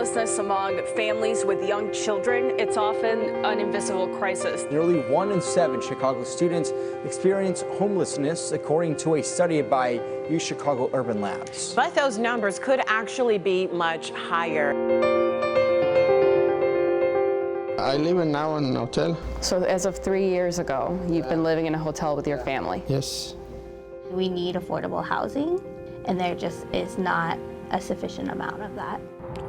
homelessness among families with young children, it's often an invisible crisis. Nearly 1 in 7 Chicago students experience homelessness, according to a study by Chicago Urban Labs. But those numbers could actually be much higher. I live now in a hotel. So as of 3 years ago, you've been living in a hotel with your family? Yes. We need affordable housing, and there just is not a sufficient amount of that.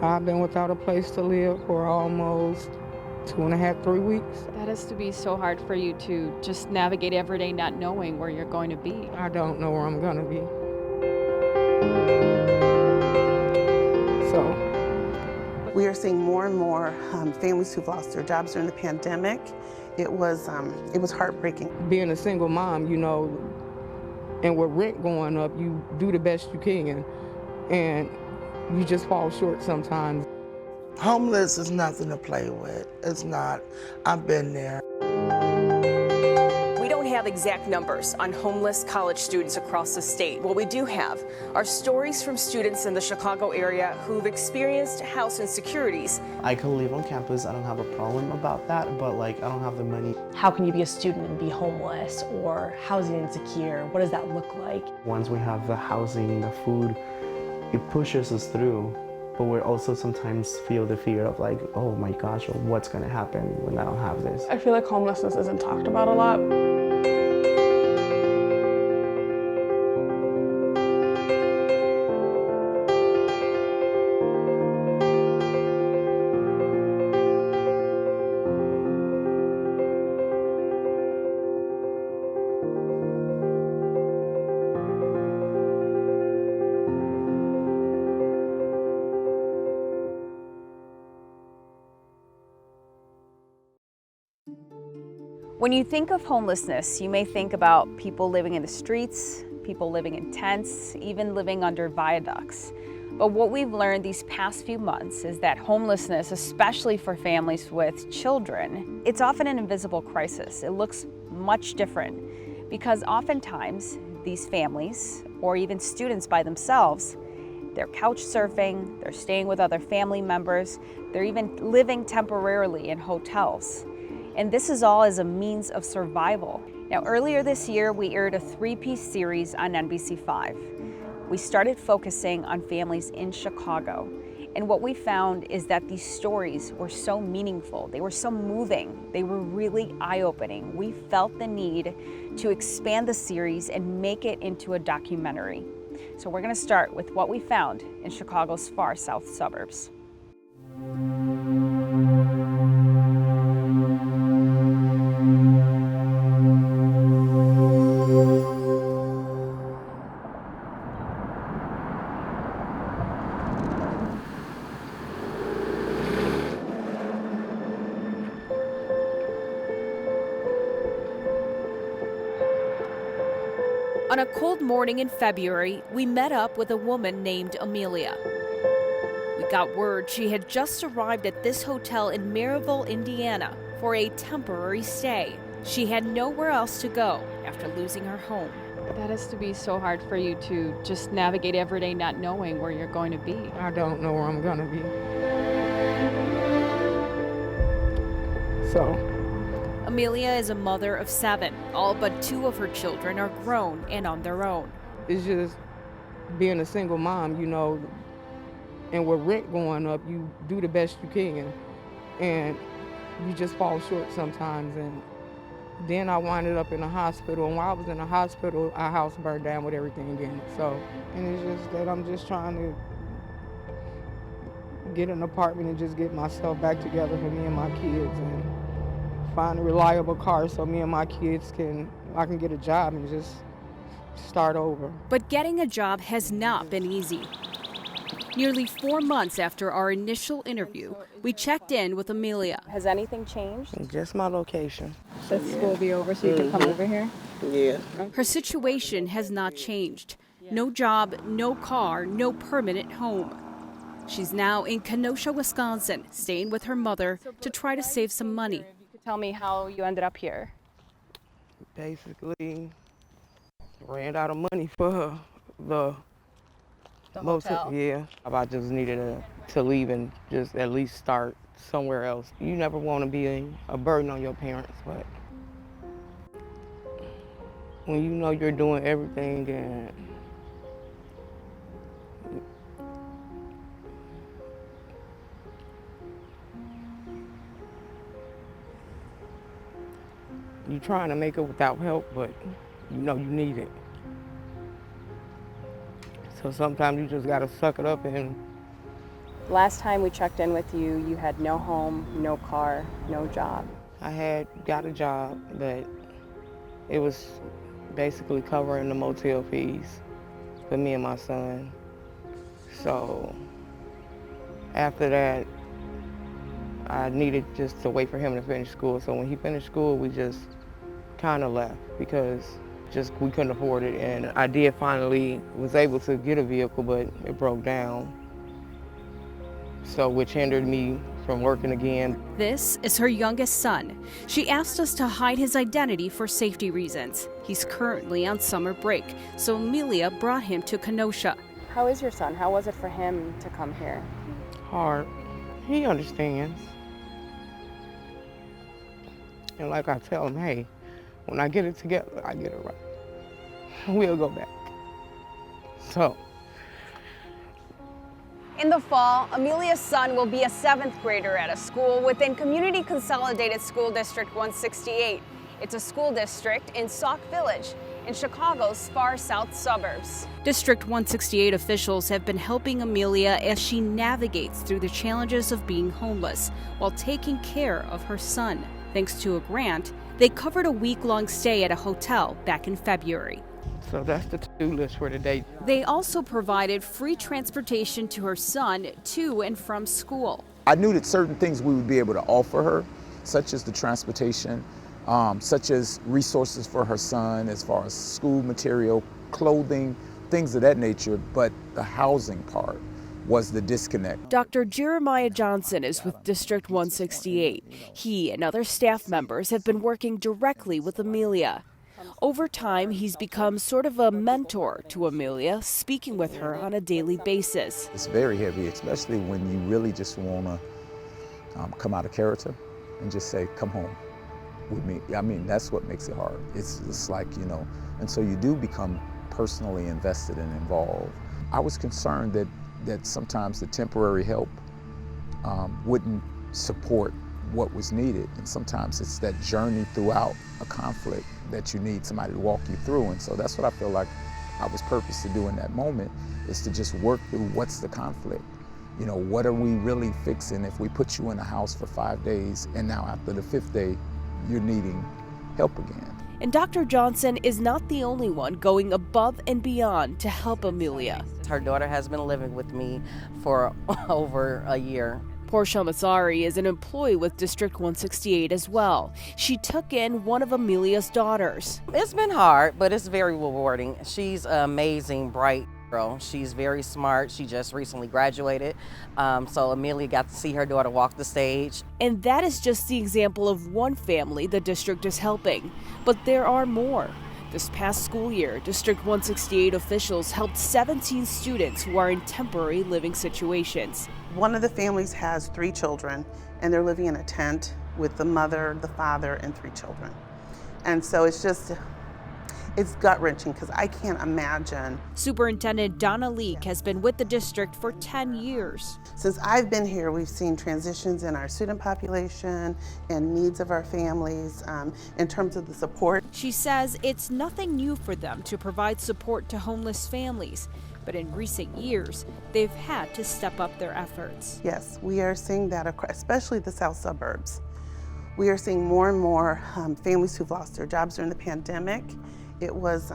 I've been without a place to live for almost 2.5, 3 weeks. That has to be so hard for you to just navigate every day not knowing where you're going to be. I don't know where I'm going to be. So we are seeing more and more families who've lost their jobs during the pandemic. It was heartbreaking. being a single mom, you know, and with rent going up, you do the best you can, and you just fall short sometimes. Homeless is nothing to play with. It's not. I've been there. We don't have exact numbers on homeless college students across the state. What we do have are stories from students in the Chicago area who've experienced house insecurities. I could live on campus, I don't have a problem about that, but I don't have the money. How can you be a student and be homeless or housing insecure? What does that look like? Once we have the housing, the food, it pushes us through, but we also sometimes feel the fear of oh my gosh, what's gonna happen when I don't have this? I feel like homelessness isn't talked about a lot. When you think of homelessness, you may think about people living in the streets, people living in tents, even living under viaducts. But what we've learned these past few months is that homelessness, especially for families with children, it's often an invisible crisis. It looks much different because oftentimes these families, or even students by themselves, they're couch surfing, they're staying with other family members, they're even living temporarily in hotels. And this is all as a means of survival. Now, earlier this year, we aired a 3-piece series on NBC5. We started focusing on families in Chicago. And what we found is that these stories were so meaningful. They were so moving. They were really eye-opening. We felt the need to expand the series and make it into a documentary. So we're gonna start with what we found in Chicago's far south suburbs. On a cold morning in February, we met up with a woman named Amelia. We got word she had just arrived at this hotel in Maryville, Indiana, for a temporary stay. She had nowhere else to go after losing her home. That has to be so hard for you to just navigate every day not knowing where you're going to be. I don't know where I'm going to be. So Amelia is a mother of 7. All but 2 of her children are grown and on their own. it's just being a single mom, you know, and with rent going up, you do the best you can, and you just fall short sometimes. And then I winded up in a hospital, and while I was in the hospital, our house burned down with everything in it. So, and it's just that I'm just trying to get an apartment and just get myself back together for me and my kids, and find a reliable car so me and my kids I can get a job and just start over. But getting a job has not been easy. Nearly 4 months after our initial interview, we checked in with Amelia. Has anything changed? Just my location. Should school be over so you can come over here? Yeah. Her situation has not changed. No job, no car, no permanent home. She's now in Kenosha, Wisconsin, staying with her mother to try to save some money. You could tell me how you ended up here. Basically, ran out of money for the most hotel? Yeah. I just needed to leave and just at least start somewhere else. You never want to be a burden on your parents, but when you know you're doing everything and you're trying to make it without help, but you know you need it. So sometimes you just gotta suck it up. And Last time we checked in with you, you had no home, no car, no job. I had got a job, but it was basically covering the motel fees for me and my son. So after that, I needed just to wait for him to finish school. So when he finished school, we just kind of left because we couldn't afford it. And I did finally was able to get a vehicle, but it broke down. So which hindered me from working again. This is her youngest son. She asked us to hide his identity for safety reasons. He's currently on summer break, so Amelia brought him to Kenosha. How is your son? How was it for him to come here? Hard. He understands. And like I tell him, hey, when I get it together, I get it right. We'll go back. So. In the fall, Amelia's son will be a 7th grader at a school within Community Consolidated School District 168. It's a school district in Sauk Village in Chicago's far south suburbs. District 168 officials have been helping Amelia as she navigates through the challenges of being homeless while taking care of her son. Thanks to a grant, they covered a week-long stay at a hotel back in February. So that's the to-do list for today. They also provided free transportation to her son to and from school. I knew that certain things we would be able to offer her, such as the transportation, such as resources for her son as far as school material, clothing, things of that nature, but the housing part was the disconnect. Dr. Jeremiah Johnson is with District 168. He and other staff members have been working directly with Amelia. Over time, he's become sort of a mentor to Amelia, speaking with her on a daily basis. It's very heavy, especially when you really just want to come out of character and just say, come home with me. I mean, that's what makes it hard. It's like, you know, and so you do become personally invested and involved. I was concerned that sometimes the temporary help wouldn't support what was needed. And sometimes it's that journey throughout a conflict that you need somebody to walk you through. And so that's what I feel like I was purposed to do in that moment, is to just work through what's the conflict. You know, what are we really fixing if we put you in a house for 5 days and now after the 5th day, you're needing help again. And Dr. Johnson is not the only one going above and beyond to help Amelia. Her daughter has been living with me for over a year. Portia Massari is an employee with District 168 as well. She took in one of Amelia's daughters. It's been hard, but it's very rewarding. She's an amazing, bright girl. She's very smart. She just recently graduated. So Amelia got to see her daughter walk the stage. And that is just the example of one family the district is helping. But there are more. This past school year, District 168 officials helped 17 students who are in temporary living situations. One of the families has 3 children, and they're living in a tent with the mother, the father, and 3 children. And so it's gut-wrenching because I can't imagine. Superintendent Donna Leak has been with the district for 10 years. Since I've been here, we've seen transitions in our student population and needs of our families in terms of the support. She says it's nothing new for them to provide support to homeless families, but in recent years, they've had to step up their efforts. Yes, we are seeing that, especially the south suburbs. We are seeing more and more families who've lost their jobs during the pandemic. It was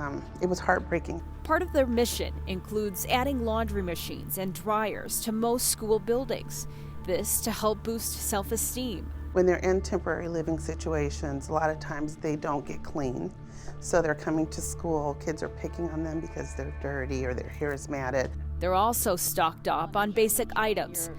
heartbreaking. Part of their mission includes adding laundry machines and dryers to most school buildings. This to help boost self-esteem. When they're in temporary living situations, a lot of times they don't get clean. So they're coming to school, kids are picking on them because they're dirty or their hair is matted. They're also stocked up on basic items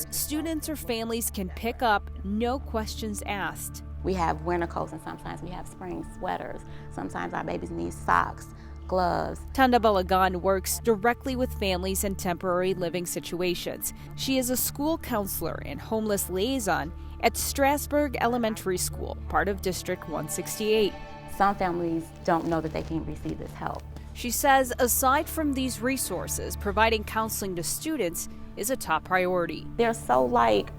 students or families can pick up, no questions asked. We have winter coats and sometimes we have spring sweaters. Sometimes our babies need socks. gloves. Tanda Balagan works directly with families in temporary living situations. She is a school counselor and homeless liaison at Strasburg Elementary School, part of District 168. Some families don't know that they can receive this help. She says aside from these resources, providing counseling to students is a top priority. They're so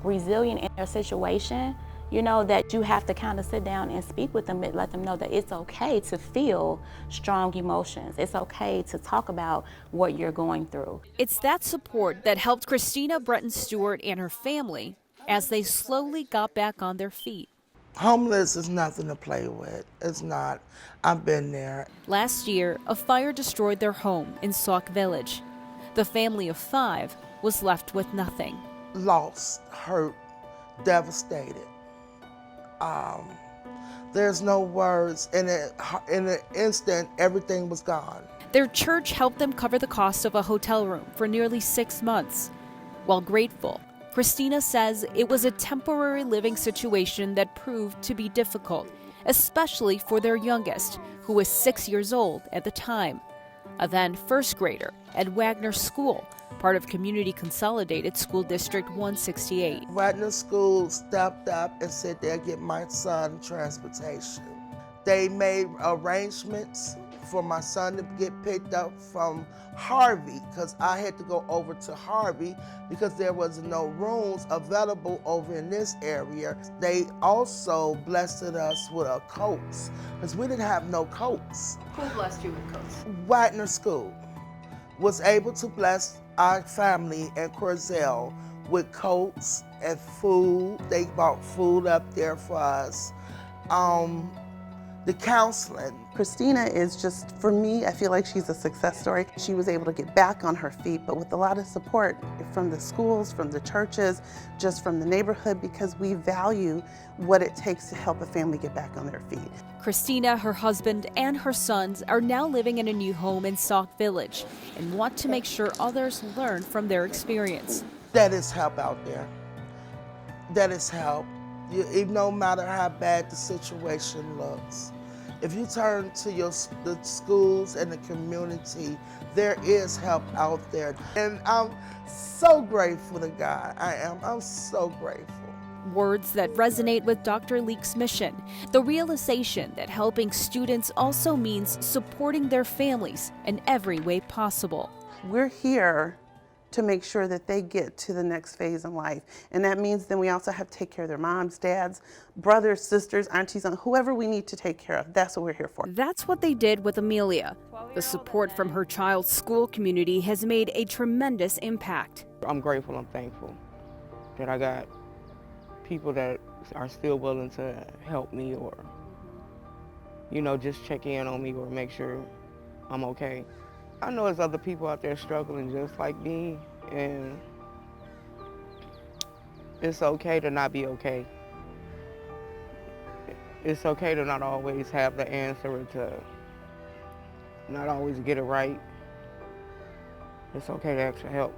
resilient in their situation, that you have to kind of sit down and speak with them and let them know that it's okay to feel strong emotions. It's okay to talk about what you're going through. It's that support that helped Christina Breton Stewart and her family as they slowly got back on their feet. Homeless is nothing to play with. It's not. I've been there. Last year, a fire destroyed their home in Sauk Village. The family of 5 was left with nothing. Lost, hurt, devastated. There's no words. In an instant, everything was gone. Their church helped them cover the cost of a hotel room for nearly 6 months. While grateful, Christina says it was a temporary living situation that proved to be difficult, especially for their youngest, who was 6 years old at the time, a then first grader at Wagner School, part of Community Consolidated School District 168. Wagner School stepped up and said they'll get my son transportation. They made arrangements for my son to get picked up from Harvey, because I had to go over to Harvey because there was no rooms available over in this area. They also blessed us with a coats, because we didn't have no coats. Who blessed you with coats? Wagner School was able to bless our family in Corzell with coats and food. They bought food up there for us. The counseling. Christina is just, for me, I feel like she's a success story. She was able to get back on her feet, but with a lot of support from the schools, from the churches, just from the neighborhood, because we value what it takes to help a family get back on their feet. Christina, her husband, and her sons are now living in a new home in Sauk Village and want to make sure others learn from their experience. That is help out there. That is help. No matter how bad the situation looks. If you turn to the schools and the community, there is help out there. And I'm so grateful to God. I'm so grateful. Words that resonate with Dr. Leek's mission, the realization that helping students also means supporting their families in every way possible. We're here to make sure that they get to the next phase in life. And that means then we also have to take care of their moms, dads, brothers, sisters, aunties, and whoever we need to take care of. That's what we're here for. That's what they did with Amelia. The support from her child's school community has made a tremendous impact. I'm grateful, I'm thankful that I got people that are still willing to help me or, just check in on me or make sure I'm okay. I know there's other people out there struggling just like me, and it's okay to not be okay. It's okay to not always have the answer or to not always get it right. It's okay to ask for help.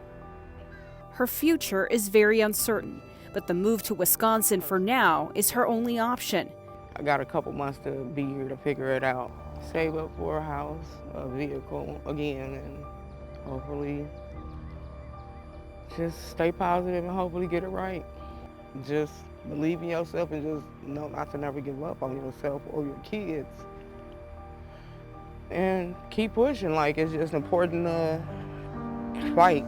Her future is very uncertain, but the move to Wisconsin for now is her only option. I got a couple months to be here to figure it out. Save up for a house, a vehicle again, and hopefully just stay positive and hopefully get it right. Just believe in yourself and just know not to never give up on yourself or your kids. And keep pushing, it's just important to fight.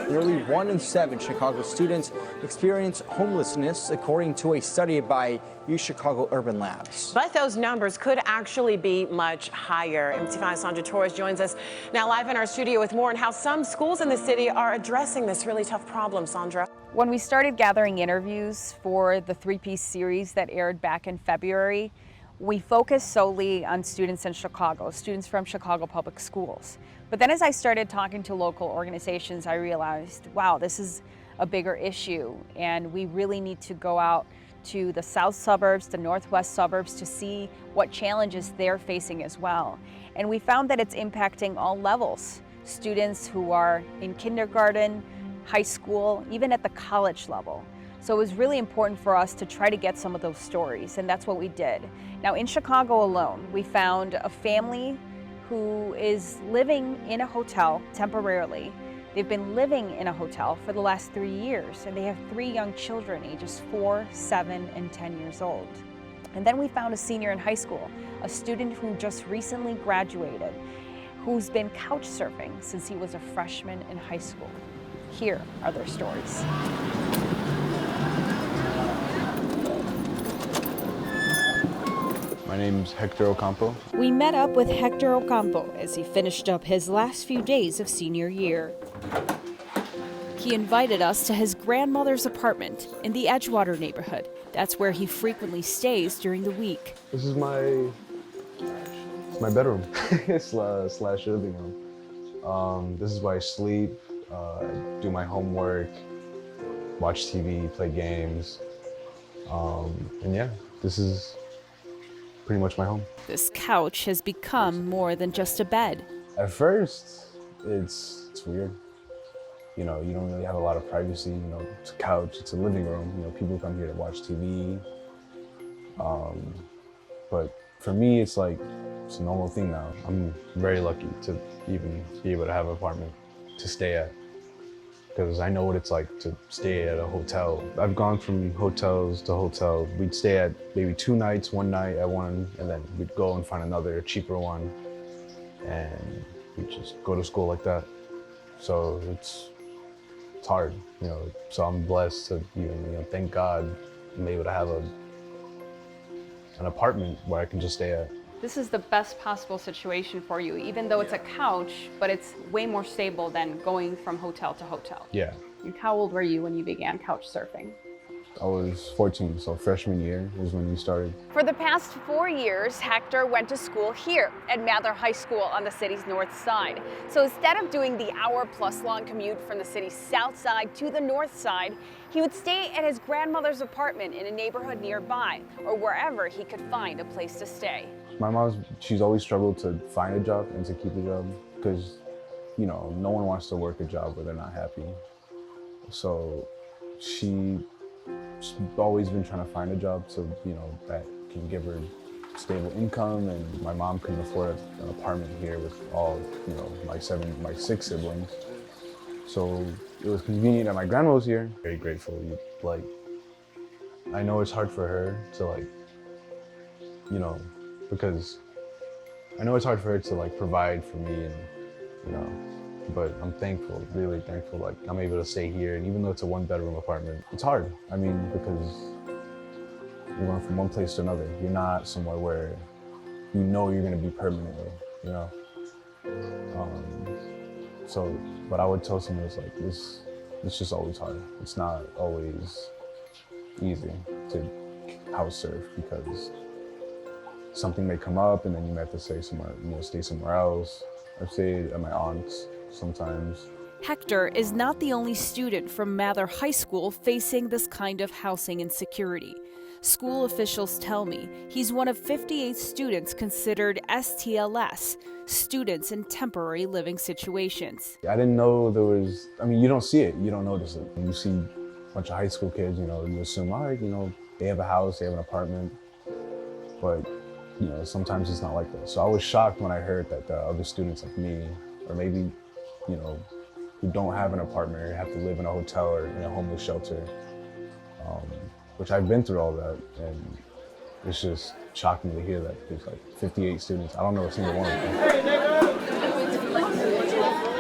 Nearly 1 in 7 Chicago students experience homelessness, according to a study by Chicago Urban Labs. But those numbers could actually be much higher. MC5's Sandra Torres joins us now live in our studio with more on how some schools in the city are addressing this really tough problem. Sandra. When we started gathering interviews for the 3-piece series that aired back in February, we focused solely on students in Chicago, students from Chicago Public Schools. But then as I started talking to local organizations, I realized, wow, this is a bigger issue, and we really need to go out to the south suburbs, the northwest suburbs, to see what challenges they're facing as well. And we found that it's impacting all levels. Students who are in kindergarten, high school, even at the college level. So it was really important for us to try to get some of those stories, and that's what we did. Now in Chicago alone, we found a family who is living in a hotel temporarily. They've been living in a hotel for the last 3 years, and they have 3 young children, ages 4, 7, and 10 years old. And then we found a senior in high school, a student who just recently graduated, who's been couch surfing since he was a freshman in high school. Here are their stories. My name's Hector Ocampo. We met up with Hector Ocampo as he finished up his last few days of senior year. He invited us to his grandmother's apartment in the Edgewater neighborhood. That's where he frequently stays during the week. This is my bedroom slash living room. This is where I sleep, do my homework, watch TV, play games, and yeah, this is pretty much my home. This couch has become more than just a bed. At first, it's weird. You know, you don't really have a lot of privacy. You know, it's a couch, it's a living room. You know, people come here to watch TV. But for me, it's like, it's a normal thing now. I'm very lucky to even be able to have an apartment to stay at, because I know what it's like to stay at a hotel. I've gone from hotels to hotel. We'd stay at maybe 2 nights, 1 night at one, and then we'd go and find another cheaper one, and we'd just go to school like that. So it's hard, you know. So I'm blessed to even, you know, thank God I'm able to have an apartment where I can just stay at. This is the best possible situation for you, even though it's a couch, but it's way more stable than going from hotel to hotel. Yeah. And how old were you when you began couch surfing? I was 14, so freshman year was when we started. For the past 4 years, Hector went to school here at Mather High School on the city's north side. So instead of doing the hour-plus long commute from the city's south side to the north side, he would stay at his grandmother's apartment in a neighborhood nearby, or wherever he could find a place to stay. My mom, she's always struggled to find a job and to keep a job, because, you know, no one wants to work a job where they're not happy. So she's always been trying to find a job so, you know, that can give her stable income, and my mom couldn't afford an apartment here with all, you know, my 6 siblings. So it was convenient that my grandma was here. Very grateful. Like, I know it's hard for her to, like, you know, because I know it's hard for her to, like, provide for me, and, you know, but I'm thankful, really thankful. Like, I'm able to stay here, and even though it's a 1-bedroom apartment, it's hard. I mean, because you're going from one place to another. You're not somewhere where you know you're gonna be permanently, you know? So, but I would tell someone, it's like, it's just always hard. It's not always easy to house surf, because something may come up and then you may have to stay somewhere, you know, stay somewhere else. I've stayed at my aunt's sometimes. Hector is not the only student from Mather High School facing this kind of housing insecurity. School officials tell me he's one of 58 students considered STLS, students in temporary living situations. I didn't know there was, I mean, you don't see it, you don't notice it. You see a bunch of high school kids, you know, you assume, all right, you know, they have a house, they have an apartment, but, you know, sometimes it's not like that. So I was shocked when I heard that there are other students like me, or maybe, you know, who don't have an apartment or have to live in a hotel or in a homeless shelter, which I've been through all that, and it's just shocking to hear that there's like 58 students. I don't know a single one of them.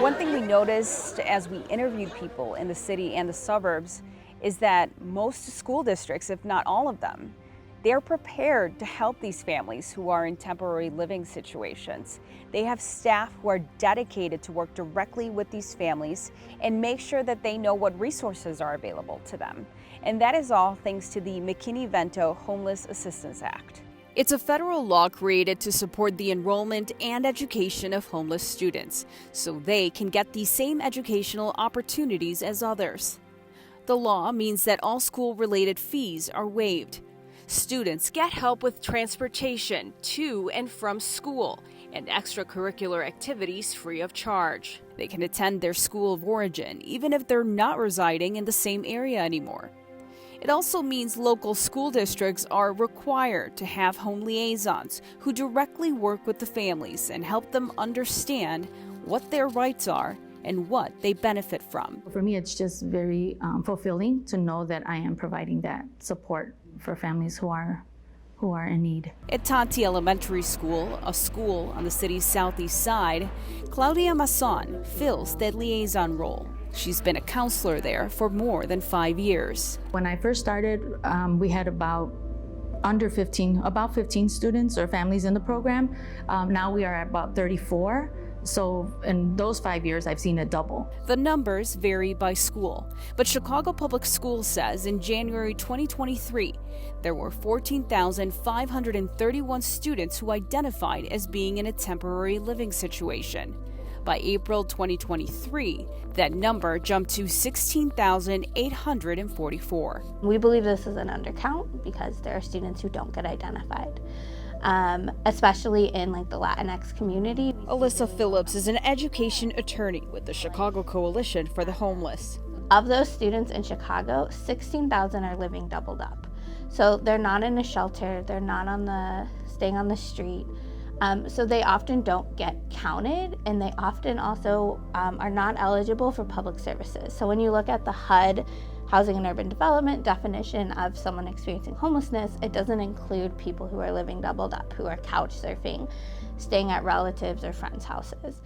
One thing we noticed as we interviewed people in the city and the suburbs is that most school districts, if not all of them, they're prepared to help these families who are in temporary living situations. They have staff who are dedicated to work directly with these families and make sure that they know what resources are available to them. And that is all thanks to the McKinney-Vento Homeless Assistance Act. It's a federal law created to support the enrollment and education of homeless students, so they can get the same educational opportunities as others. The law means that all school-related fees are waived. Students get help with transportation to and from school and extracurricular activities free of charge. They can attend their school of origin even if they're not residing in the same area anymore. It also means local school districts are required to have home liaisons who directly work with the families and help them understand what their rights are and what they benefit from. For me, it's just very fulfilling to know that I am providing that support for families who are in need. At Tati Elementary School, a school on the city's southeast side, Claudia Masson fills that liaison role. She's been a counselor there for more than 5 years. When I first started, we had about 15 students or families in the program. Now we are at about 34. So in those 5 years, I've seen it double. The numbers vary by school, but Chicago Public Schools says in January 2023, there were 14,531 students who identified as being in a temporary living situation. By April 2023, that number jumped to 16,844. We believe this is an undercount because there are students who don't get identified. Especially in the Latinx community. Alyssa Phillips is an education attorney with the Chicago Coalition for the Homeless. Of those students in Chicago, 16,000 are living doubled up. So they're not in a shelter, they're not staying on the street. So they often don't get counted, and they often also are not eligible for public services. So when you look at the HUD, Housing and Urban Development definition of someone experiencing homelessness, it doesn't include people who are living doubled up, who are couch surfing, staying at relatives or friends' houses.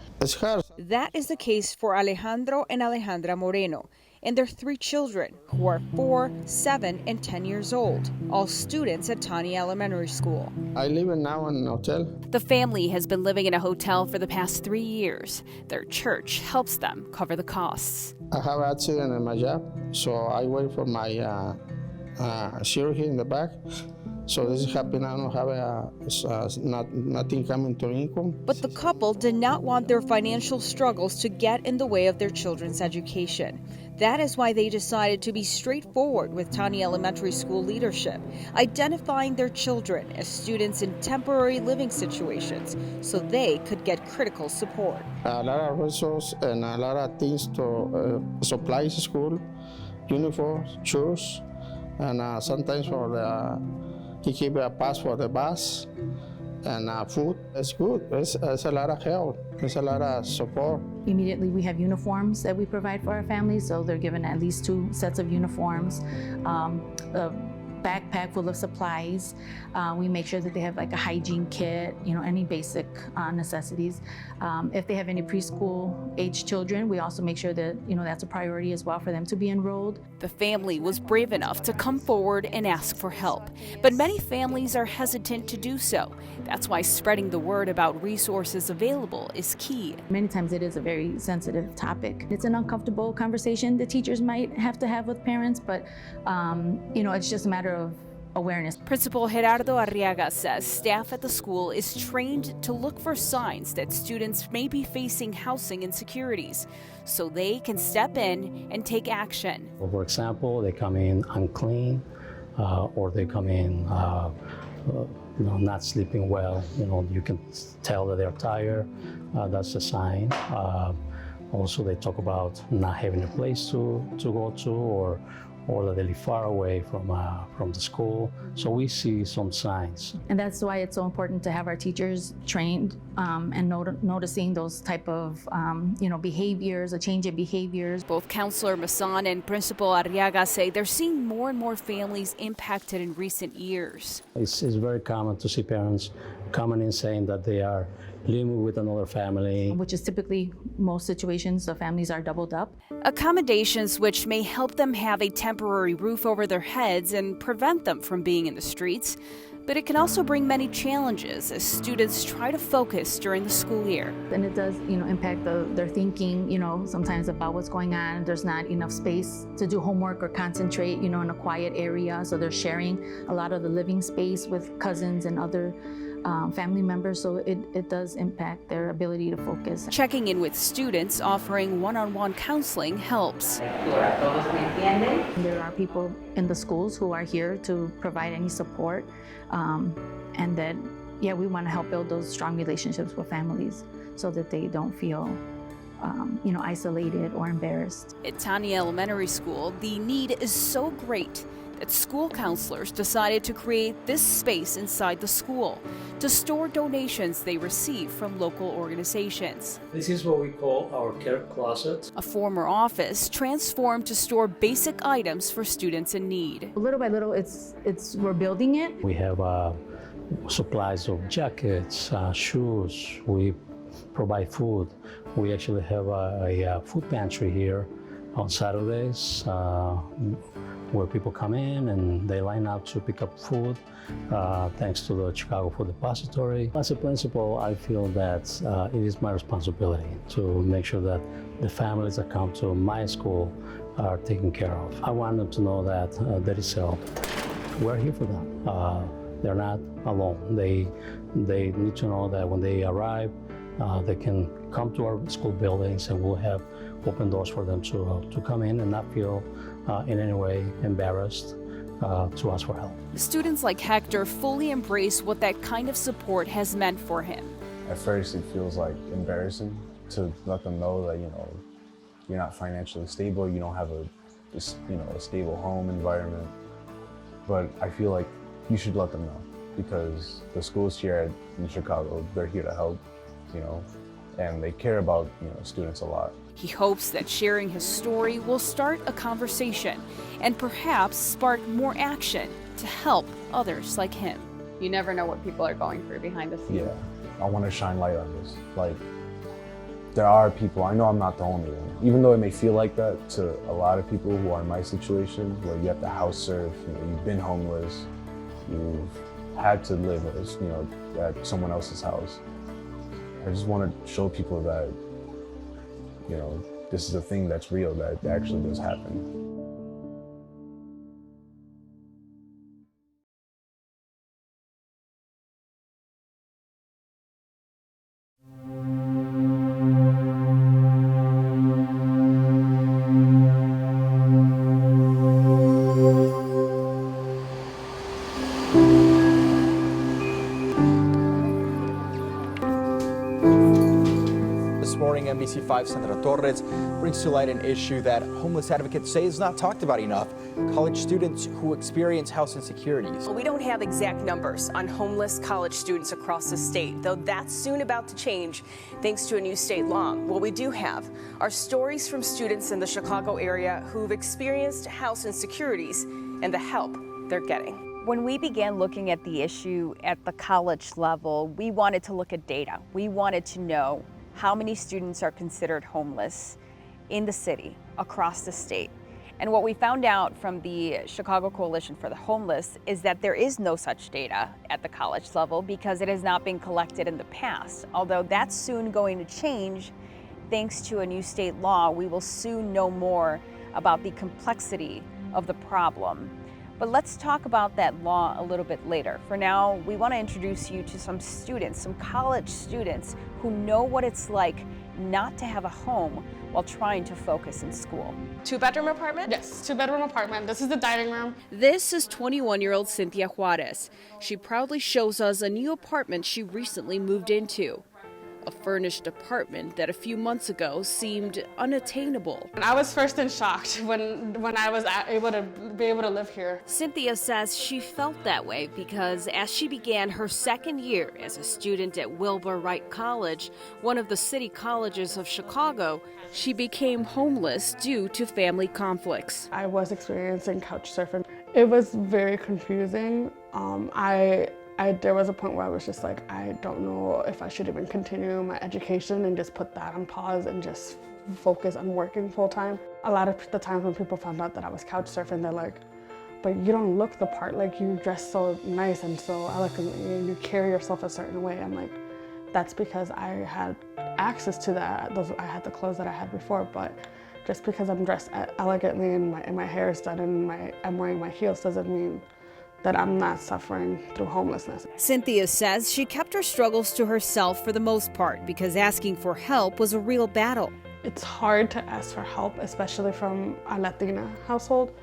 That is the case for Alejandro and Alejandra Moreno and their 3 children, who are 4, 7, and 10 years old, all students at Tani Elementary School. I live now in an hotel. The family has been living in a hotel for the past 3 years. Their church helps them cover the costs. I have an accident in my job, so I wait for my surgery in the back. So this is happening. I don't have nothing coming to income. But the couple did not want their financial struggles to get in the way of their children's education. That is why they decided to be straightforward with Tani Elementary School leadership, identifying their children as students in temporary living situations so they could get critical support. A lot of resources and a lot of things to supply school, uniforms, shoes, and sometimes he keep a pass for the bus and food. It's good. It's a lot of help. It's a lot of support. Immediately, we have uniforms that we provide for our families, so they're given at least 2 sets of uniforms. A backpack full of supplies. We make sure that they have a hygiene kit, any basic necessities. If they have any preschool age children, we also make sure that, that's a priority as well for them to be enrolled. The family was brave enough to come forward and ask for help, but many families are hesitant to do so. That's why spreading the word about resources available is key. Many times it is a very sensitive topic. It's an uncomfortable conversation that teachers might have to have with parents, but it's just a matter of awareness. Principal Gerardo Arriaga says staff at the school is trained to look for signs that students may be facing housing insecurities so they can step in and take action. For example, they come in unclean or they come in not sleeping well. You can tell that they're tired. That's a sign. Also, they talk about not having a place to go to or that they live far away from the school. So we see some signs. And that's why it's so important to have our teachers trained and noticing those type of behaviors, a change in behaviors. Both Counselor Masson and Principal Arriaga say they're seeing more and more families impacted in recent years. It's very common to see parents coming in saying that they are living with another family. Which is typically most situations, the families are doubled up. Accommodations which may help them have a temporary roof over their heads and prevent them from being in the streets. But it can also bring many challenges as students try to focus during the school year. And it does, impact their thinking, sometimes about what's going on. There's not enough space to do homework or concentrate, in a quiet area. So they're sharing a lot of the living space with cousins and other family members, so it does impact their ability to focus. Checking in with students offering one-on-one counseling helps. There are people in the schools who are here to provide any support, and then, yeah, we want to help build those strong relationships with families so that they don't feel isolated or embarrassed. At Tanya Elementary School, the need is so great that school counselors decided to create this space inside the school to store donations they receive from local organizations. This is what we call our care closet. A former office transformed to store basic items for students in need. Little by little, we're building it. We have supplies of jackets, shoes. We provide food. We actually have a food pantry here on Saturdays where people come in and they line up to pick up food thanks to the Chicago Food Depository. As a principal, I feel that it is my responsibility to make sure that the families that come to my school are taken care of. I want them to know that there is help. We're here for them. They're not alone. They need to know that when they arrive, they can come to our school buildings and we'll have open doors for them to come in and not feel in any way embarrassed to ask for help. Students like Hector fully embrace what that kind of support has meant for him. At first it feels like embarrassing to let them know that, you're not financially stable, you don't have a stable home environment. But I feel like you should let them know because the schools here in Chicago, they're here to help, and they care about, students a lot. He hopes that sharing his story will start a conversation and perhaps spark more action to help others like him. You never know what people are going through behind the scenes. Yeah, I want to shine light on this. There are people, I know I'm not the only one, even though it may feel like that to a lot of people who are in my situation, where you have to house serve, you've been homeless, you've had to live as, at someone else's house. I just want to show people that, this is a thing that's real, that actually does happen. NBC5 Sandra Torres brings to light an issue that homeless advocates say is not talked about enough: college students who experience house insecurities. Well, we don't have exact numbers on homeless college students across the state, though that's soon about to change thanks to a new state law. What we do have are stories from students in the Chicago area who've experienced house insecurities and the help they're getting. When we began looking at the issue at the college level, we wanted to look at data. We wanted to know how many students are considered homeless in the city, across the state. And what we found out from the Chicago Coalition for the Homeless is that there is no such data at the college level because it has not been collected in the past. Although that's soon going to change thanks to a new state law, we will soon know more about the complexity of the problem. But let's talk about that law a little bit later. For now, we want to introduce you to some students, some college students who know what it's like not to have a home while trying to focus in school. Two-bedroom apartment? Yes, two-bedroom apartment. This is the dining room. This is 21-year-old Cynthia Juarez. She proudly shows us a new apartment she recently moved into. A furnished apartment that a few months ago seemed unattainable. And I was first in shock when I was able to live here. Cynthia says she felt that way because as she began her second year as a student at Wilbur Wright College, one of the city colleges of Chicago, she became homeless due to family conflicts. I was experiencing couch surfing. It was very confusing. There was a point where I was just like, I don't know if I should even continue my education and just put that on pause and just focus on working full time. A lot of the times when people found out that I was couch surfing, they're like, but you don't look the part, like you dress so nice and so elegantly and you carry yourself a certain way. I'm like, that's because I had access to that. I had the clothes that I had before, but just because I'm dressed elegantly and my hair is done and I'm wearing my heels doesn't mean that I'm not suffering through homelessness. Cynthia says she kept her struggles to herself for the most part because asking for help was a real battle. It's hard to ask for help, especially from a Latina household.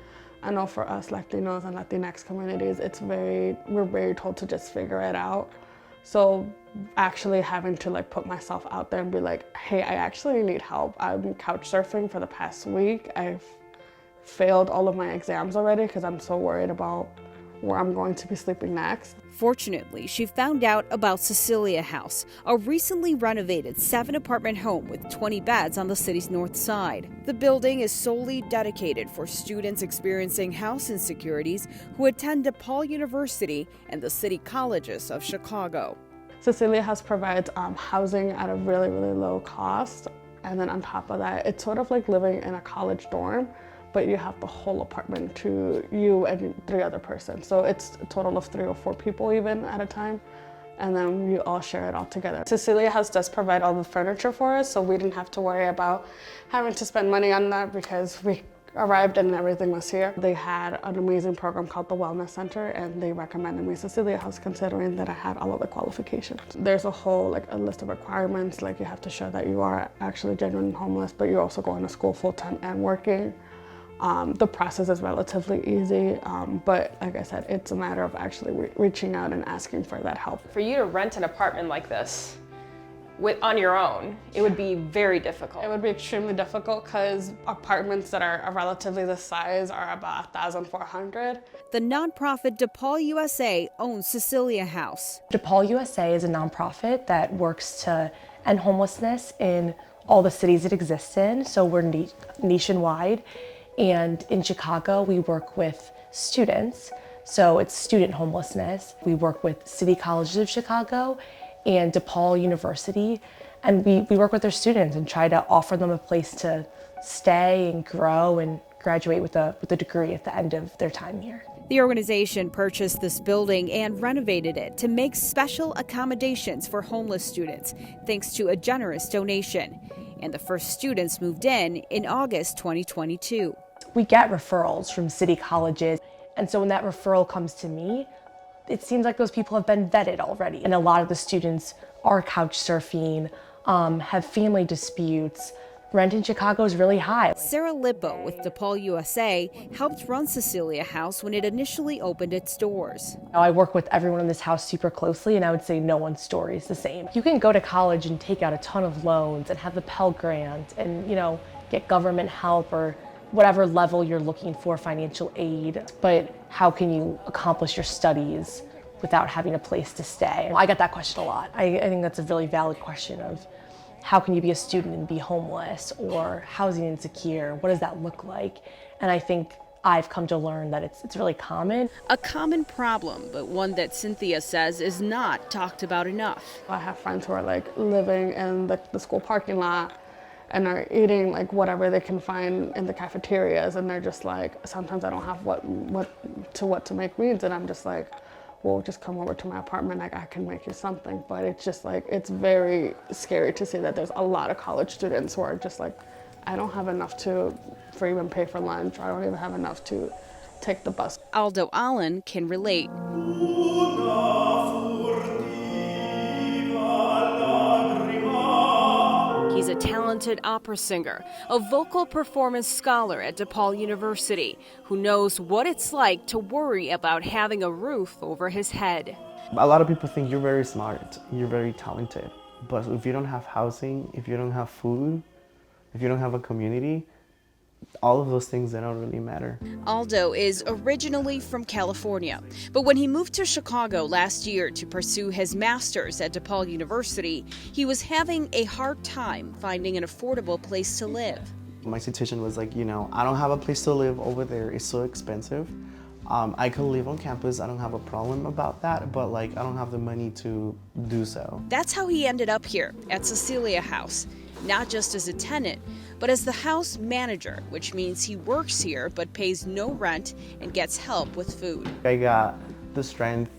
I know for us Latinos and Latinx communities, we're very told to just figure it out. So actually having to like put myself out there and be like, hey, I actually need help. I'm couch surfing for the past week. I've failed all of my exams already because I'm so worried about where I'm going to be sleeping next. Fortunately, she found out about Cecilia House, a recently renovated 7-apartment home with 20 beds on the city's north side. The building is solely dedicated for students experiencing house insecurities who attend DePaul University and the city colleges of Chicago. Cecilia House provides housing at a really, really low cost. And then on top of that, it's sort of like living in a college dorm, but you have the whole apartment to you and 3 other persons. So it's a total of 3 or 4 people even at a time. And then you all share it all together. Cecilia House does provide all the furniture for us, so we didn't have to worry about having to spend money on that because we arrived and everything was here. They had an amazing program called the Wellness Center, and they recommended me Cecilia House considering that I had all of the qualifications. There's a whole a list of requirements, like you have to show that you are actually genuinely homeless, but you're also going to school full-time and working. The process is relatively easy, but like I said, it's a matter of actually reaching out and asking for that help. For you to rent an apartment like this on your own, it would be very difficult. It would be extremely difficult because apartments that are relatively this size are about $1,400. The nonprofit DePaul USA owns Cecilia House. DePaul USA is a nonprofit that works to end homelessness in all the cities it exists in, so we're nationwide. And in Chicago, we work with students, so it's student homelessness. We work with City Colleges of Chicago and DePaul University, and we work with their students and try to offer them a place to stay and grow and graduate with a degree at the end of their time here. The organization purchased this building and renovated it to make special accommodations for homeless students, thanks to a generous donation. And the first students moved in August 2022. We get referrals from city colleges, and so when that referral comes to me, it seems like those people have been vetted already. And a lot of the students are couch surfing, have family disputes. Rent in Chicago is really high. Sarah Lippo with DePaul USA helped run Cecilia House when it initially opened its doors. I work with everyone in this house super closely, and I would say no one's story is the same. You can go to college and take out a ton of loans and have the Pell Grant and, get government help or whatever level you're looking for financial aid, but how can you accomplish your studies without having a place to stay? I get that question a lot. I think that's a really valid question of how can you be a student and be homeless or housing insecure? What does that look like? And I think I've come to learn that it's really common. A common problem, but one that Cynthia says is not talked about enough. I have friends who are living in the school parking lot and are eating whatever they can find in the cafeterias, and they're just sometimes I don't have what to make means, and I'm just well, just come over to my apartment, I can make you something. But it's just it's very scary to see that there's a lot of college students who are just I don't have enough for even pay for lunch, or I don't even have enough to take the bus. Aldo Allen can relate. He's a talented opera singer, a vocal performance scholar at DePaul University, who knows what it's like to worry about having a roof over his head. A lot of people think you're very smart, you're very talented, but if you don't have housing, if you don't have food, if you don't have a community, all of those things, they don't really matter. Aldo is originally from California, but when he moved to Chicago last year to pursue his master's at DePaul University, he was having a hard time finding an affordable place to live. My situation was I don't have a place to live over there. It's so expensive. I could live on campus. I don't have a problem about that, but I don't have the money to do so. That's how he ended up here at Cecilia House, not just as a tenant, but as the house manager, which means he works here but pays no rent and gets help with food. I got the strength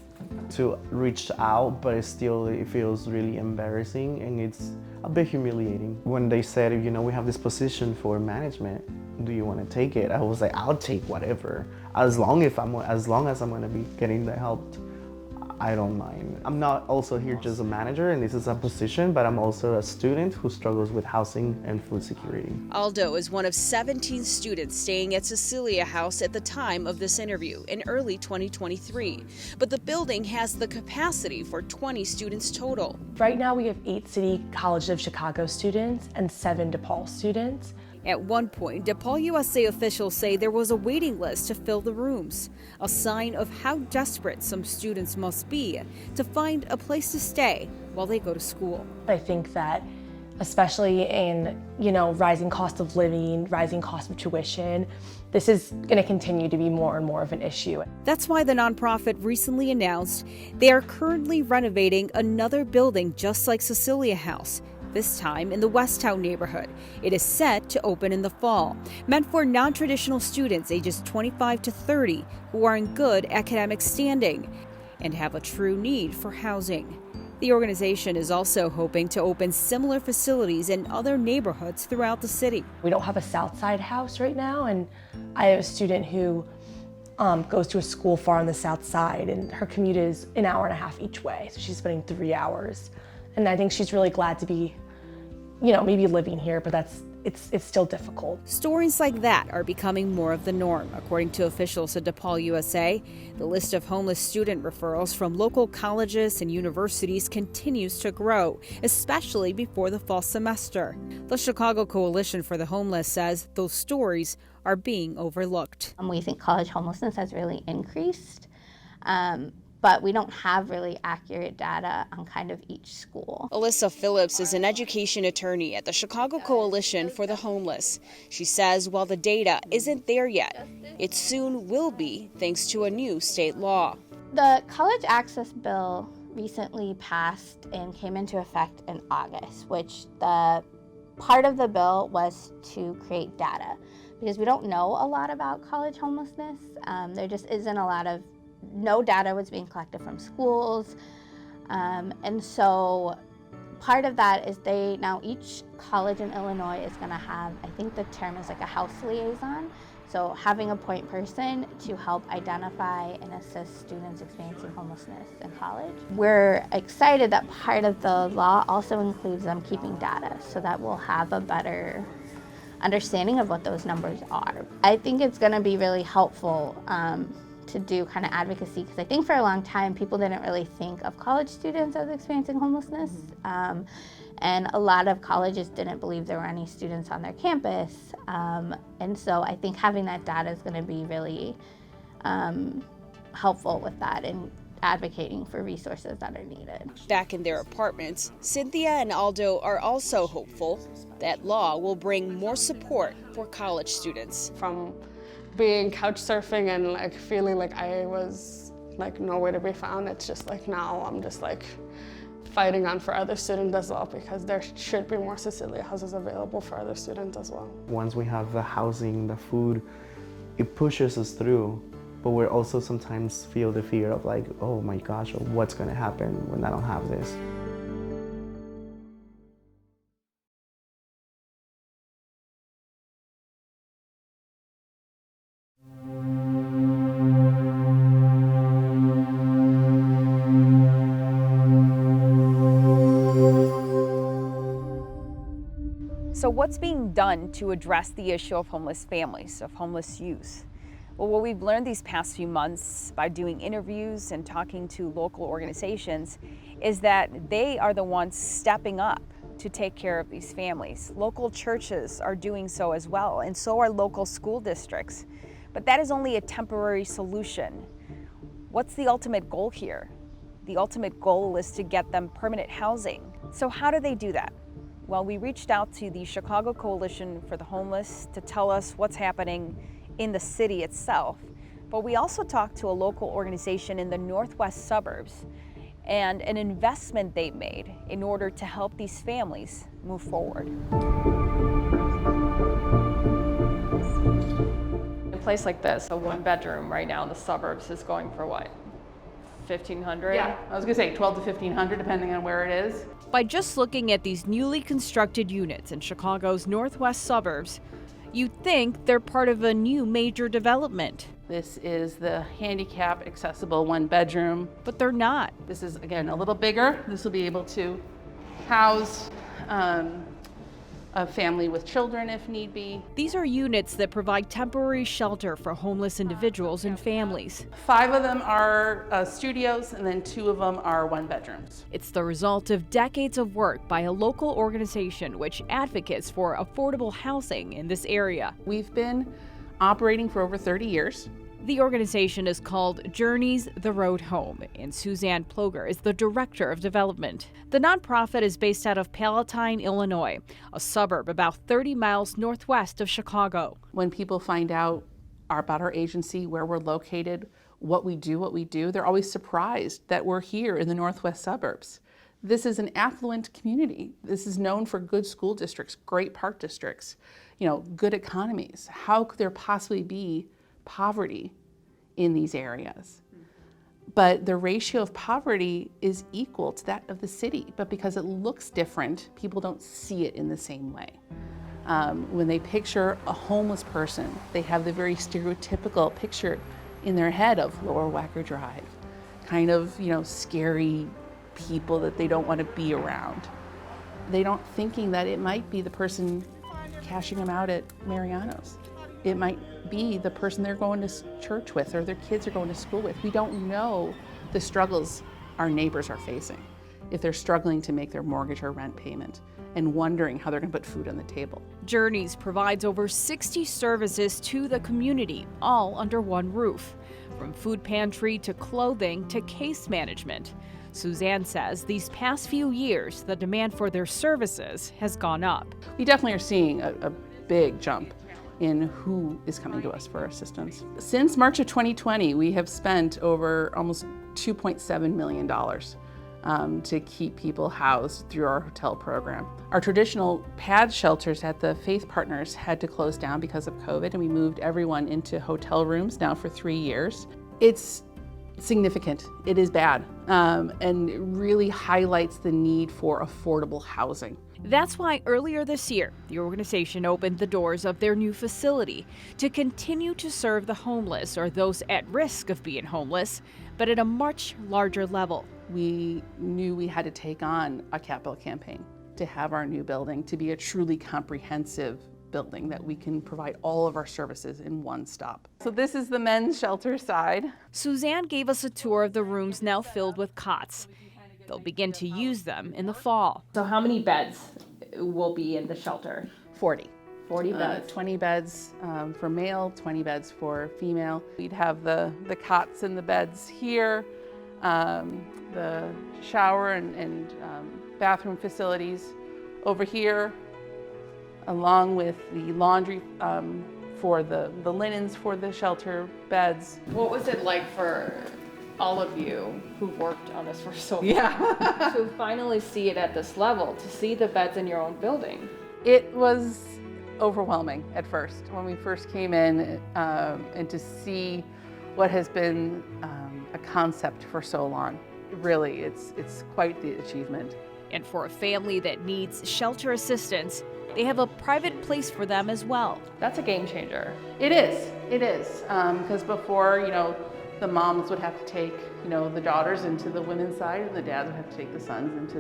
to reach out, but it feels really embarrassing and it's a bit humiliating. When they said, we have this position for management, do you want to take it? I was like, I'll take whatever, as long as I'm going to be getting the help. I don't mind. I'm not also here just a manager, and this is a position, but I'm also a student who struggles with housing and food security. Aldo is one of 17 students staying at Cecilia House at the time of this interview in early 2023. But the building has the capacity for 20 students total. Right now we have 8 City College of Chicago students and 7 DePaul students. At one point, DePaul USA officials say there was a waiting list to fill the rooms, a sign of how desperate some students must be to find a place to stay while they go to school. I think that especially in, rising cost of living, rising cost of tuition, this is going to continue to be more and more of an issue. That's why the nonprofit recently announced they are currently renovating another building just like Cecilia House, this time in the Westtown neighborhood. It is set to open in the fall, meant for non-traditional students ages 25 to 30 who are in good academic standing and have a true need for housing. The organization is also hoping to open similar facilities in other neighborhoods throughout the city. We don't have a South Side house right now, and I have a student who goes to a school far on the South Side, and her commute is an hour and a half each way, so she's spending 3 hours. And I think she's really glad to be, maybe living here, but it's still difficult. Stories like that are becoming more of the norm, according to officials at DePaul USA. The list of homeless student referrals from local colleges and universities continues to grow, especially before the fall semester. The Chicago Coalition for the Homeless says those stories are being overlooked. We think college homelessness has really increased. But we don't have really accurate data on kind of each school. Alyssa Phillips is an education attorney at the Chicago Coalition for the Homeless. She says while the data isn't there yet, it soon will be thanks to a new state law. The college access bill recently passed and came into effect in August, which the part of the bill was to create data because we don't know a lot about college homelessness. There just isn't no data was being collected from schools. And so part of that is each college in Illinois is gonna have, I think the term is like a house liaison. So having a point person to help identify and assist students experiencing homelessness in college. We're excited that part of the law also includes them keeping data so that we'll have a better understanding of what those numbers are. I think it's gonna be really helpful to do kind of advocacy, because I think for a long time people didn't really think of college students as experiencing homelessness, and a lot of colleges didn't believe there were any students on their campus, and so I think having that data is going to be really helpful with that and advocating for resources that are needed. Back in their apartments, Cynthia and Aldo are also hopeful that law will bring more support for college students. From being couch surfing and feeling like I was nowhere to be found, it's just now I'm just fighting on for other students as well, because there should be more Cecilia houses available for other students as well. Once we have the housing, the food, it pushes us through, but we also sometimes feel the fear of oh my gosh, what's gonna happen when I don't have this? So what's being done to address the issue of homeless families, of homeless youth? Well, what we've learned these past few months by doing interviews and talking to local organizations is that they are the ones stepping up to take care of these families. Local churches are doing so as well, and so are local school districts. But that is only a temporary solution. What's the ultimate goal here? The ultimate goal is to get them permanent housing. So how do they do that? Well, we reached out to the Chicago Coalition for the Homeless to tell us what's happening in the city itself. But we also talked to a local organization in the northwest suburbs and an investment they made in order to help these families move forward. A place like this, a 1-bedroom right now in the suburbs, is going for what? $1,500? Yeah, I was gonna say 12 to $1,500 depending on where it is. By just looking at these newly constructed units in Chicago's northwest suburbs, You'd think they're part of a new major development. This is the handicap accessible 1-bedroom. But they're not. This is, again, a little bigger. This will be able to house a family with children if need be. These are units that provide temporary shelter for homeless individuals and families. 5 of them are studios, and then 2 of them are 1-bedrooms. It's the result of decades of work by a local organization which advocates for affordable housing in this area. We've been operating for over 30 years. The organization is called Journeys the Road Home, and Suzanne Ploger is the director of development. The nonprofit is based out of Palatine, Illinois, a suburb about 30 miles northwest of Chicago. When people find out about our agency, where we're located, what we do, they're always surprised that we're here in the northwest suburbs. This is an affluent community. This is known for good school districts, great park districts, good economies. How could there possibly be poverty in these areas? But the ratio of poverty is equal to that of the city, but because it looks different, people don't see it in the same way. When they picture a homeless person, they have the very stereotypical picture in their head of Lower Wacker Drive, kind of, scary people that they don't want to be around. They don't thinking that it might be the person cashing them out at Mariano's. It might be the person they're going to church with or their kids are going to school with. We don't know the struggles our neighbors are facing if they're struggling to make their mortgage or rent payment and wondering how they're going to put food on the table. Journeys provides over 60 services to the community, all under one roof, from food pantry to clothing to case management. Suzanne says these past few years, the demand for their services has gone up. We definitely are seeing a big jump in who is coming to us for assistance. Since March of 2020, we have spent over almost $2.7 million to keep people housed through our hotel program. Our traditional pad shelters at the Faith Partners had to close down because of COVID, and we moved everyone into hotel rooms now for 3 years. It's significant, it is bad, and it really highlights the need for affordable housing. That's why earlier this year, the organization opened the doors of their new facility to continue to serve the homeless or those at risk of being homeless, but at a much larger level. We knew we had to take on a capital campaign to have our new building to be a truly comprehensive building that we can provide all of our services in one stop. So this is the men's shelter side. Suzanne gave us a tour of the rooms now filled with cots. They'll begin to use them in the fall. So how many beds will be in the shelter? 40 beds. 20 beds for male, 20 beds for female. We'd have the cots and the beds here, the shower and bathroom facilities over here, along with the laundry for the linens for the shelter beds. What was it like for all of you who worked on this for so long to finally see it at this level, to see the beds in your own building? It was overwhelming at first when we first came in, and to see what has been a concept for so long. Really, it's quite the achievement. And for a family that needs shelter assistance, they have a private place for them as well. That's a game changer. It is, because before, the moms would have to take, the daughters into the women's side, and the dads would have to take the sons into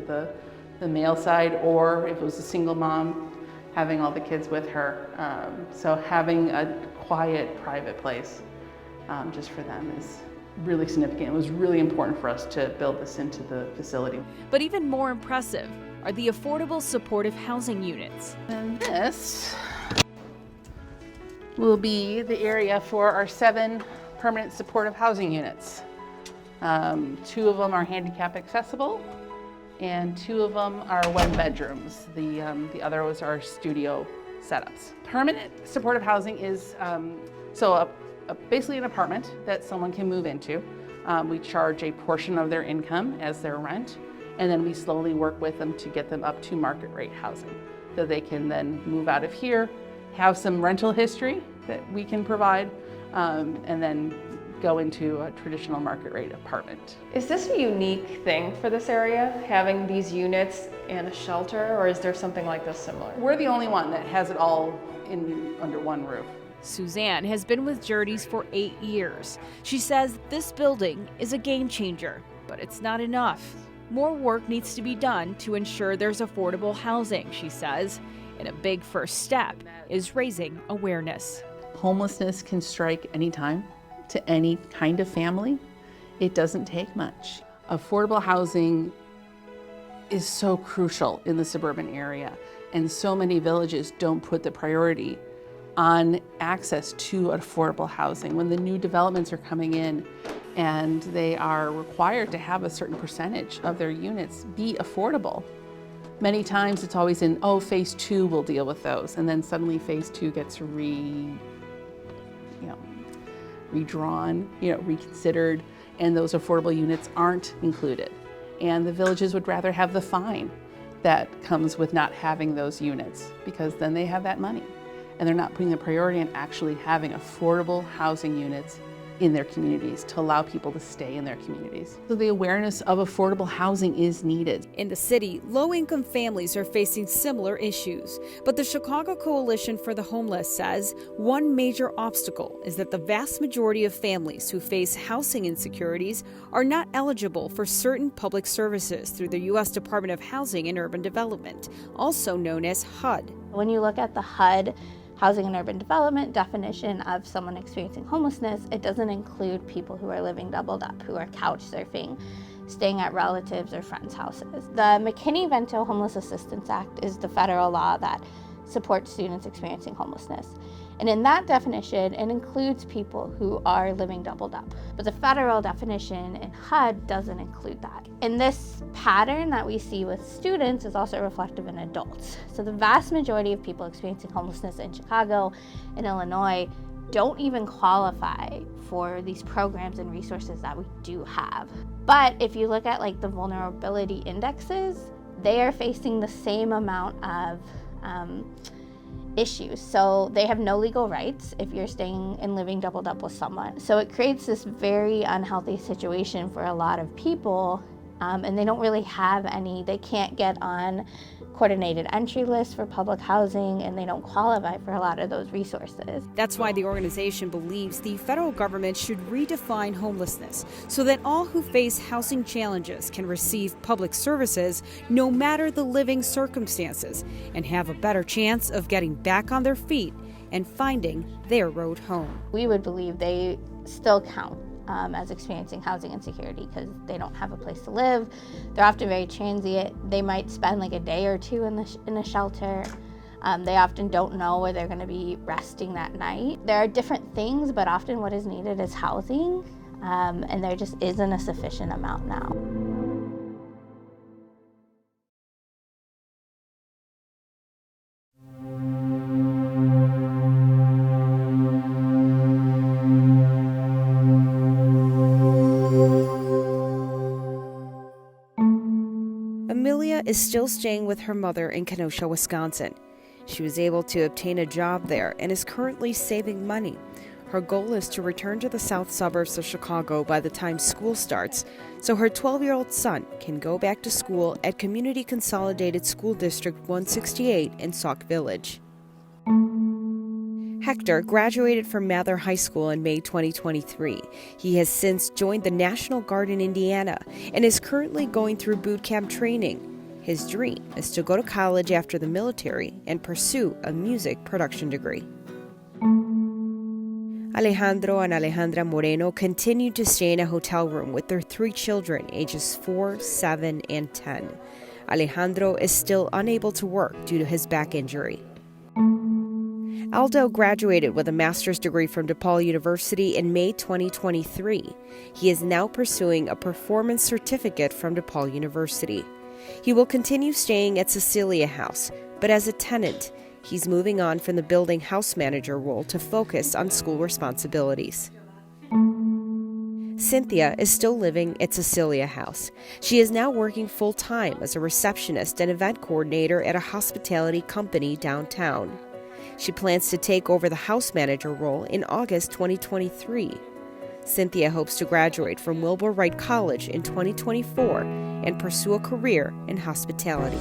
the male side, or if it was a single mom, having all the kids with her. So having a quiet, private place just for them is really significant. It was really important for us to build this into the facility. But even more impressive are the affordable supportive housing units. And this will be the area for our 7 permanent supportive housing units. 2 of them are handicap accessible, and 2 of them are 1-bedrooms. The other was our studio setups. Permanent supportive housing is basically an apartment that someone can move into. We charge a portion of their income as their rent, and then we slowly work with them to get them up to market rate housing, so they can then move out of here, have some rental history that we can provide, and then go into a traditional market rate apartment. Is this a unique thing for this area, having these units and a shelter, or is there something like this similar? We're the only one that has it all under one roof. Suzanne has been with Jurdy's for 8 years. She says this building is a game changer, but it's not enough. More work needs to be done to ensure there's affordable housing, she says, and a big first step is raising awareness. Homelessness can strike anytime to any kind of family. It doesn't take much. Affordable housing is so crucial in the suburban area, and so many villages don't put the priority on access to affordable housing. When the new developments are coming in and they are required to have a certain percentage of their units be affordable, many times it's always in, oh, phase 2 will deal with those, and then suddenly phase 2 gets redrawn, reconsidered, and those affordable units aren't included. And the villages would rather have the fine that comes with not having those units, because then they have that money and they're not putting the priority on actually having affordable housing units in their communities to allow people to stay in their communities. So the awareness of affordable housing is needed. In the city, low-income families are facing similar issues, but the Chicago Coalition for the Homeless says one major obstacle is that the vast majority of families who face housing insecurities are not eligible for certain public services through the U.S. Department of Housing and Urban Development, also known as HUD. When you look at the HUD, Housing and Urban Development definition of someone experiencing homelessness, it doesn't include people who are living doubled up, who are couch surfing, staying at relatives or friends' houses. The McKinney-Vento Homeless Assistance Act is the federal law that supports students experiencing homelessness. And in that definition, it includes people who are living doubled up. But the federal definition in HUD doesn't include that. And this pattern that we see with students is also reflective in adults. So the vast majority of people experiencing homelessness in Chicago and Illinois don't even qualify for these programs and resources that we do have. But if you look at the vulnerability indexes, they are facing the same amount of issues. So they have no legal rights if you're staying and living doubled up with someone. So it creates this very unhealthy situation for a lot of people, and they don't really have they can't get on coordinated entry lists for public housing, and they don't qualify for a lot of those resources. That's why the organization believes the federal government should redefine homelessness so that all who face housing challenges can receive public services no matter the living circumstances and have a better chance of getting back on their feet and finding their road home. We would believe they still count as experiencing housing insecurity because they don't have a place to live. They're often very transient. They might spend a day or two in a shelter. They often don't know where they're going to be resting that night. There are different things, but often what is needed is housing, and there just isn't a sufficient amount now. Is still staying with her mother in Kenosha, Wisconsin. She was able to obtain a job there and is currently saving money. Her goal is to return to the south suburbs of Chicago by the time school starts, so her 12-year-old son can go back to school at Community Consolidated School District 168 in Sauk Village. Hector graduated from Mather High School in May 2023. He has since joined the National Guard in Indiana and is currently going through boot camp training. His dream is to go to college after the military and pursue a music production degree. Alejandro and Alejandra Moreno continued to stay in a hotel room with their 3 children, ages 4, 7, and 10. Alejandro is still unable to work due to his back injury. Aldo graduated with a master's degree from DePaul University in May 2023. He is now pursuing a performance certificate from DePaul University. He will continue staying at Cecilia House, but as a tenant, he's moving on from the building house manager role to focus on school responsibilities. Cynthia is still living at Cecilia House. She is now working full-time as a receptionist and event coordinator at a hospitality company downtown. She plans to take over the house manager role in August 2023. Cynthia hopes to graduate from Wilbur Wright College in 2024 and pursue a career in hospitality.